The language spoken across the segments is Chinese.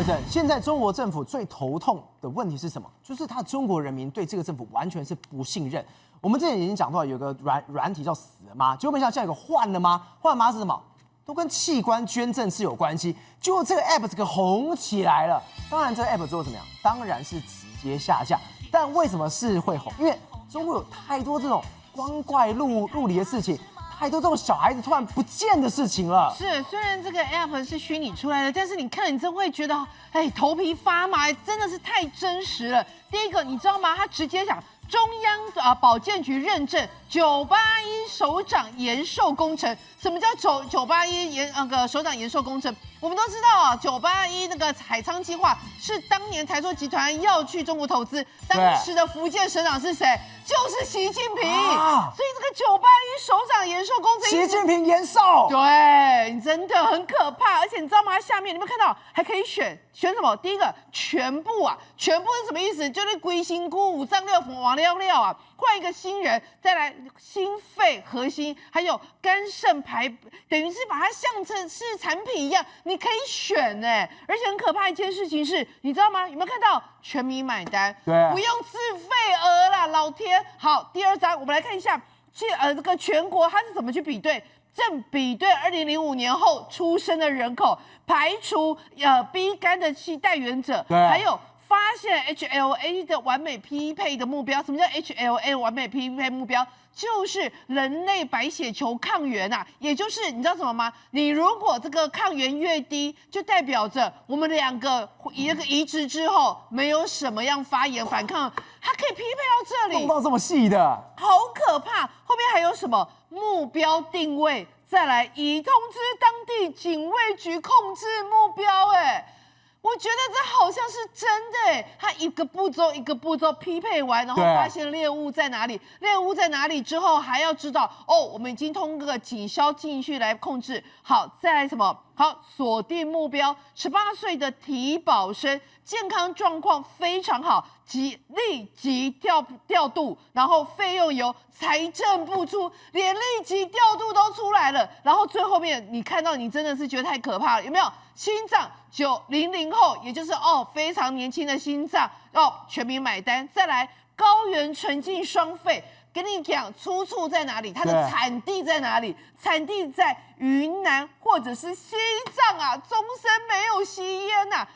或者现在中国政府最头痛的问题是什么？就是他中国人民对这个政府完全是不信任。我们之前已经讲到有个软体叫死了妈，结果没想到现在有个换了妈，换了妈是什么？都跟器官捐赠是有关系。结果这个 app 这个红起来了，当然这个 app 最后怎么样？当然是直接下架。但为什么是会红？因为中国有太多这种光怪陆离的事情。太多这种小孩子突然不见的事情了。是，虽然这个 app 是虚拟出来的，但是你看了你真会觉得，哎，头皮发麻，真的是太真实了。第一个，你知道吗？他直接讲中央保健局认证981首长延寿工程。什么叫981首长延寿工程？我们都知道啊，981那个海沧计划是当年台塑集团要去中国投资，当时的福建省长是谁？就是习近平。所以这个981首长延寿工程，习近平延寿，对，真的很可怕。而且你知道吗？下面你们看到还可以选什么？第一个全部啊，全部是什么意思？就是归心姑五脏六腑王料啊，换一个新人，再来心肺核心，还有肝肾排，等于是把它像成是产品一样，你可以选哎。而且很可怕一件事情是，你知道吗？有没有看到全民买单？对，不用自费额啦，老天。好，第二章我们来看一下，这个全国它是怎么去比对？正比对2005年后出生的人口，排除B 肝的带原者，还有发现 HLA 的完美匹配的目标。什么叫 HLA 完美匹配目标？就是人类白血球抗原啊，也就是你知道什么吗？你如果这个抗原越低，就代表着我们两个一个移植之后没有什么样发炎反抗，它可以匹配到这里，弄到这么细的，好可怕！后面还有什么目标定位？再来已通知当地警卫局控制目标，我觉得这好像是真的他一个步骤一个步骤匹配完，然后发现猎物在哪里，猎物在哪里之后还要知道哦，我们已经通过警消进去来控制。好，再来什么？好，锁定目标，18岁的体保生，健康状况非常好，立即调度，然后费用由财政部出，连立即调度都出来了。然后最后面你看到，你真的是觉得太可怕了，有没有？心脏900后，也就是非常年轻的心脏全民买单。再来高原纯净双肺，跟你讲出处在哪里，它的产地在哪里？产地在云南或者是西藏啊，终身没有吸烟啊。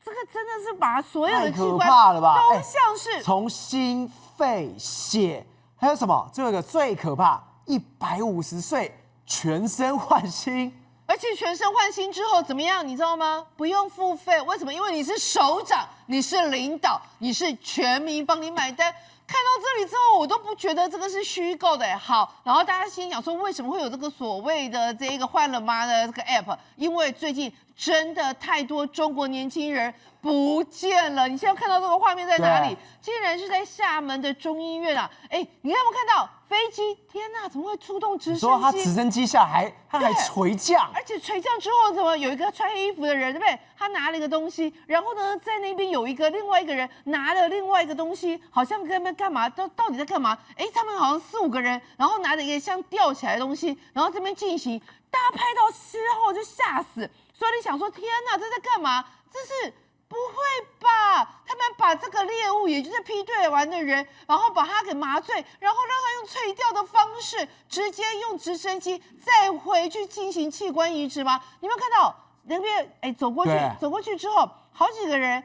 这个真的是把所有的器官都像是从心肺血，还有什么？最后一个最可怕，150岁全身换新。而且全身换新之后怎么样？你知道吗？不用付费，为什么？因为你是首长，你是领导，你是全民帮你买单。看到这里之后，我都不觉得这个是虚构的。好，然后大家心想说，为什么会有这个所谓的这个换了妈的这个 app？ 因为最近真的太多中国年轻人不见了。你现在看到这个画面在哪里？竟然是在厦门的中医院啊！哎，你看没看到飞机？天哪，怎么会出动直升机？说他直升机下来，他还垂降，而且垂降之后，怎么有一个穿黑衣服的人，对不对？他拿了一个东西，然后呢，在那边有另外一个人拿了另外一个东西，好像在那边干嘛？到底在干嘛？哎，他们好像4、5个人，然后拿着一个像吊起来的东西，然后这边进行，大家拍到之后就吓死。所以你想说，天哪，这在干嘛？这是。不会吧？他们把这个猎物，也就是匹对完的人，然后把他给麻醉，然后让他用垂吊的方式，直接用直升机再回去进行器官移植吗？你有没有看到那边？走过去之后，好几个人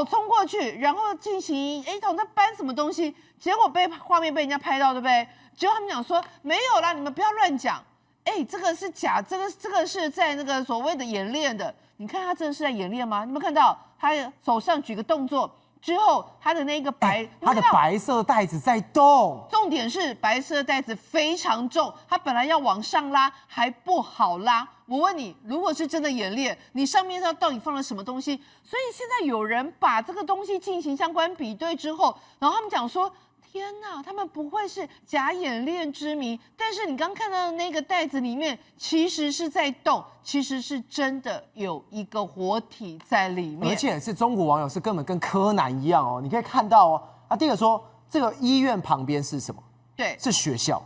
冲过去，然后进行好像在搬什么东西，结果画面被人家拍到，对不对？结果他们讲说没有啦，你们不要乱讲。这个是假，这个是在那个所谓的演练的。你看他真的是在演练吗？你有没有看到他手上举个动作之后，他的那个他的白色袋子在动。重点是白色袋子非常重，他本来要往上拉还不好拉。我问你，如果是真的演练，你上面到底放了什么东西？所以现在有人把这个东西进行相关比对之后，然后他们讲说。天哪，他们不会是假演练之谜？但是你刚看到的那个袋子里面，其实是在动，其实是真的有一个活体在里面，而且是中国网友是根本跟柯南一样哦。你可以看到第一个说这个医院旁边是什么？对，是学校。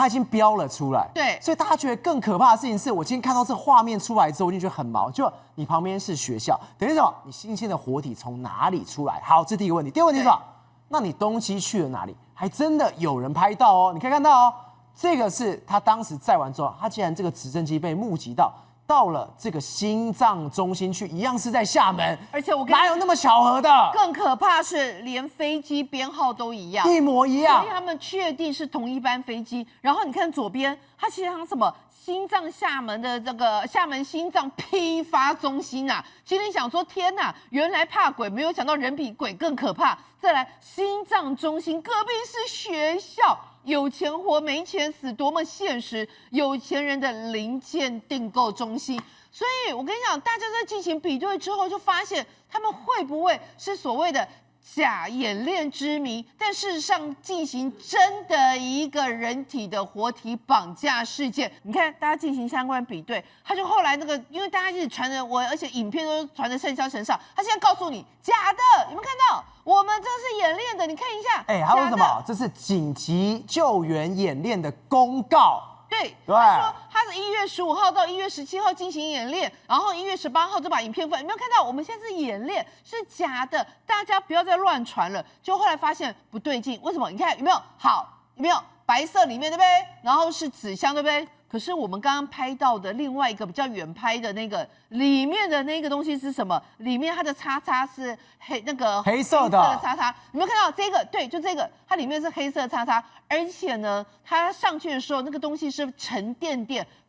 它已经标了出来。对，所以大家觉得更可怕的事情是，我今天看到这画面出来之后，我就觉得很毛。就你旁边是学校，等于什么？你新鲜的活体从哪里出来？好，这第一个问题。第二个问题是什么？那你东西去了哪里？还真的有人拍到哦，你可以看到哦，这个是他当时载完之后，他竟然这个直升机被目击到了这个心脏中心去，一样是在厦门，而且我跟哪有那么巧合的？更可怕是连飞机编号都一样，一模一样所以他们确定是同一班飞机。然后你看左边，它其实像什么？心脏厦门的这个厦门心脏批发中心啊，心里想说天哪，原来怕鬼，没有想到人比鬼更可怕。再来，心脏中心隔壁是学校，有钱活没钱死，多么现实！有钱人的零件订购中心。所以我跟你讲，大家在进行比对之后，就发现他们会不会是所谓的假演练之谜，但事实上进行真的一个人体的活体绑架事件。你看，大家进行相关比对，他就后来那个，因为大家一直传着我，而且影片都传得甚嚣尘上，他现在告诉你假的，有没有看到？我们这是演练的，你看一下。他说什么？这是紧急救援演练的公告。对，他说他是1月15号到1月17号进行演练，然后1月18号就把影片放。有没有看到？我们现在是演练，是假的，大家不要再乱传了。就后来发现不对劲，为什么？你看有没有？好，有没有白色里面对不对？然后是纸箱对不对？可是我们刚刚拍到的另外一个比较远拍的那个里面的那个东西是什么？里面它的叉叉是黑色的叉叉，有没有看到这个？对，就这个，它里面是黑色叉叉，而且呢，它上去的时候那个东西是沉甸，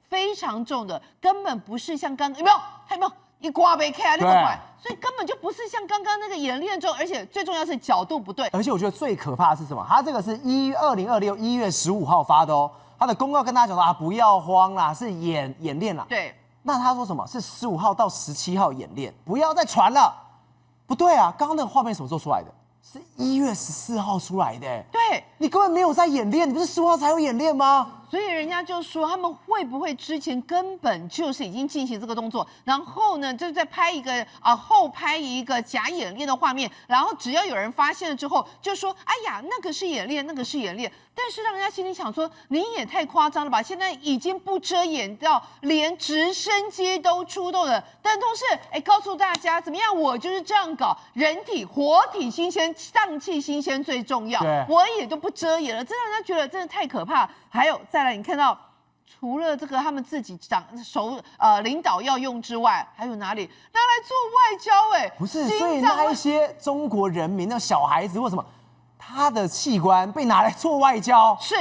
非常重的，根本不是像刚有没有？看有没有？一刮没开那个拐，所以根本就不是像刚刚那个演练中，而且最重要是角度不对。而且我觉得最可怕的是什么？它这个是2026 1月15号发的哦。他的公告跟大家讲说啊，不要慌啦，是演练啦。对，那他说什么？是15号到17号演练，不要再传了。不对啊，刚刚那个画面什么时候出来的？是1月14号出来的。对，你根本没有在演练，你不是15号才有演练吗？所以人家就说他们会不会之前根本就是已经进行这个动作，然后呢，就再拍一个后拍一个假演练的画面，然后只要有人发现了之后，就说哎呀，那个是演练，那个是演练。但是让人家心里想说，你也太夸张了吧！现在已经不遮掩到连直升机都出动了，但同时告诉大家怎么样，我就是这样搞，人体活体新鲜，脏器新鲜最重要，我也都不遮掩了，这让人家觉得真的太可怕。还有再来，你看到除了这个他们自己领导要用之外，还有哪里拿来做外交？不是，所以那一些中国人民的小孩子或什么，他的器官被拿来做外交，是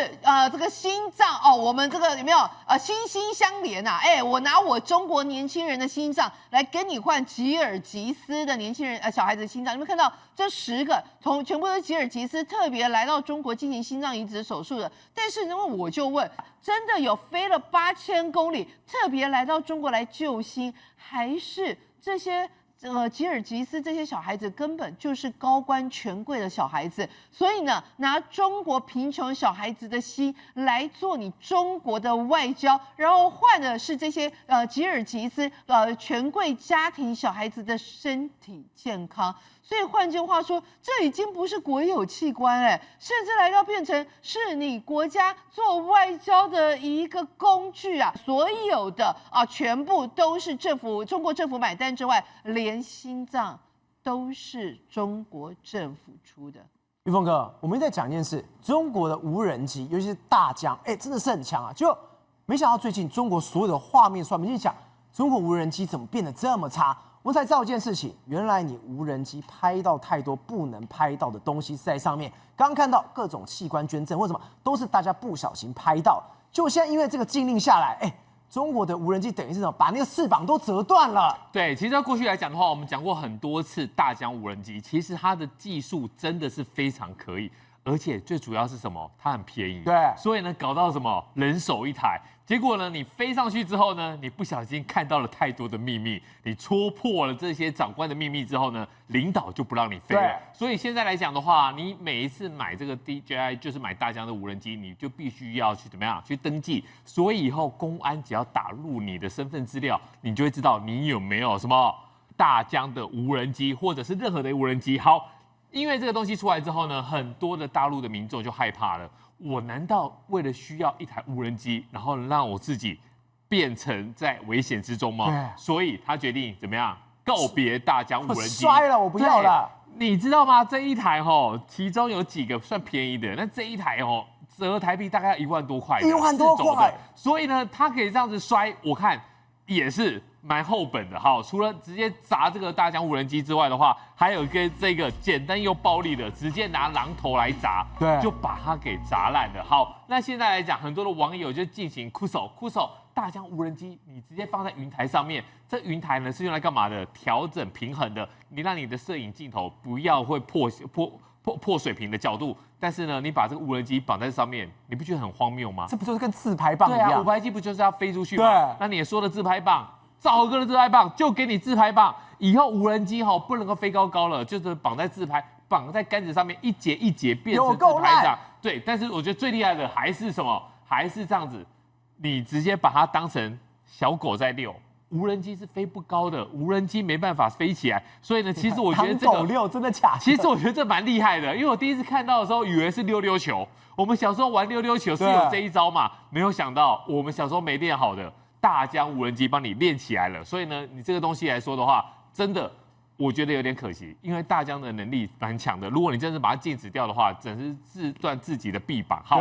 这个心脏我们这个有没有心心相连啊？我拿我中国年轻人的心脏来跟你换吉尔吉斯的年轻人小孩子的心脏，你们看到这10个全部都是吉尔吉斯特别来到中国进行心脏移植手术的，但是因为我就问，真的有飞了8000公里特别来到中国来救心，还是这些？吉尔吉斯这些小孩子根本就是高官权贵的小孩子，所以呢，拿中国贫穷小孩子的心来做你中国的外交，然后换的是这些吉尔吉斯权贵家庭小孩子的身体健康。所以换句话说，这已经不是国有器官甚至来到变成是你国家做外交的一个工具啊！所有的全部都是中国政府买单之外，连心脏都是中国政府出的。玉峰哥，我们在讲一件事，中国的无人机，尤其是大疆，真的是很强啊！就没想到最近中国所有的画面上面，就讲中国无人机怎么变得这么差？我们才知道一件事情，原来你无人机拍到太多不能拍到的东西是在上面。刚刚看到各种器官捐赠或什么，都是大家不小心拍到。就现在因为这个禁令下来，中国的无人机等于是什么，把那个翅膀都折断了。对，其实在过去来讲的话，我们讲过很多次大疆无人机，其实它的技术真的是非常可以，而且最主要是什么？它很便宜。对，所以呢，搞到什么人手一台。结果呢，你飞上去之后呢，你不小心看到了太多的秘密，你戳破了这些长官的秘密之后呢，领导就不让你飞了。所以现在来讲的话，你每一次买这个 DJI 就是买大疆的无人机，你就必须要去怎么样去登记。所以以后公安只要打入你的身份资料，你就会知道你有没有什么大疆的无人机，或者是任何的无人机。好。因为这个东西出来之后呢，很多的大陆的民众就害怕了。我难道为了需要一台无人机，然后让我自己变成在危险之中吗？对，所以他决定怎么样告别大疆无人机，摔了，我不要了。你知道吗？这一台其中有几个算便宜的，那这一台折合台币大概要1万多块，1万多块。所以呢，它可以这样子摔，我看也是蛮厚本的。好，除了直接砸这个大疆无人机之外的话，还有跟这个简单又暴力的，直接拿榔头来砸，对，就把它给砸烂了。好，那现在来讲，很多的网友就进行酷手，大疆无人机你直接放在云台上面，这云台呢是用来干嘛的？调整平衡的，你让你的摄影镜头不要会破水平的角度，但是呢，你把这个无人机绑在上面，你不觉得很荒谬吗？这不就是跟自拍棒一样？对啊，无拍机不就是要飞出去吗？对，那你也说的自拍棒，找个的自拍棒就给你自拍棒，以后无人机不能够飞高高了，就是绑在杆子上面一节一节变成自拍杖。对，但是我觉得最厉害的还是什么？还是这样子，你直接把它当成小狗在遛。无人机是飞不高的，无人机没办法飞起来，所以呢，其实我觉得这个遛真的假的？其实我觉得这蛮厉害的，因为我第一次看到的时候，以为是溜溜球。我们小时候玩溜溜球是有这一招嘛，没有想到我们小时候没练好的，大疆无人机帮你练起来了。所以呢，你这个东西来说的话，真的我觉得有点可惜，因为大疆的能力蛮强的。如果你真是把它禁止掉的话，真是自断自己的臂膀。好，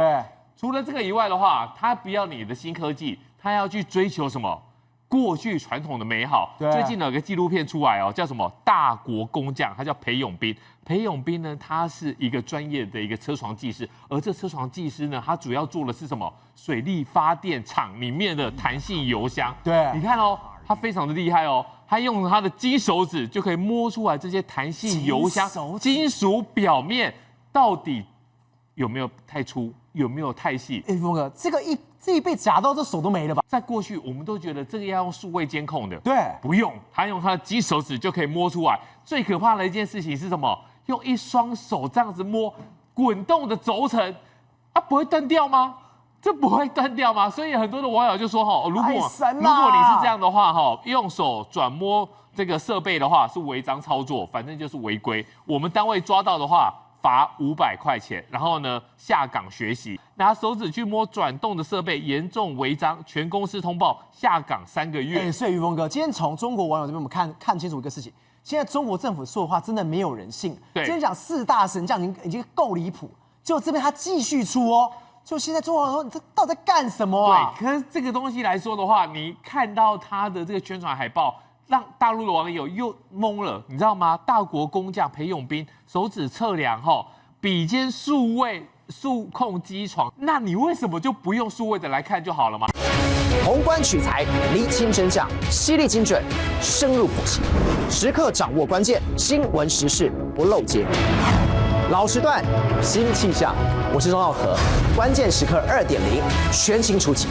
除了这个以外的话，它不要你的新科技，它要去追求什么？过去传统的美好。最近有个纪录片出来叫什么《大国工匠》，他叫裴永斌。裴永斌呢，他是一个专业的一个车床技师，而这车床技师呢，他主要做的是什么？水力发电厂里面的弹性油箱。对，你看他非常的厉害他用他的金手指就可以摸出来这些弹性油箱金属表面到底有没有太粗，有没有太细？峰哥，这一被夹到，这手都没了吧？在过去，我们都觉得这个要用数位监控的，对，不用，他用他的金手指就可以摸出来。最可怕的一件事情是什么？用一双手这样子摸滚动的轴承，不会断掉吗？这不会断掉吗？所以很多的网友就说如果你是这样的话用手转摸这个设备的话是违章操作，反正就是违规。我们单位抓到的话，罚500块钱，然后呢下岗学习，拿手指去摸转动的设备，严重违章，全公司通报，下岗3个月。所以于峰哥，今天从中国网友这边我们看清楚一个事情，现在中国政府说的话真的没有人信。今天讲4大神将已经够离谱，结果这边他继续出就现在中国人说你这到底在干什么啊？对，可是这个东西来说的话，你看到他的这个宣传海报，让大陆的网友又懵了，你知道吗？大国工匠裴永斌手指测量比肩数控机床，那你为什么就不用数位的来看就好了吗？宏观取材，厘清真相，犀利精准，深入剖析，时刻掌握关键，新闻时事不漏接。老时段，新气象，我是钟耀和，关键时刻2.0，全新出击。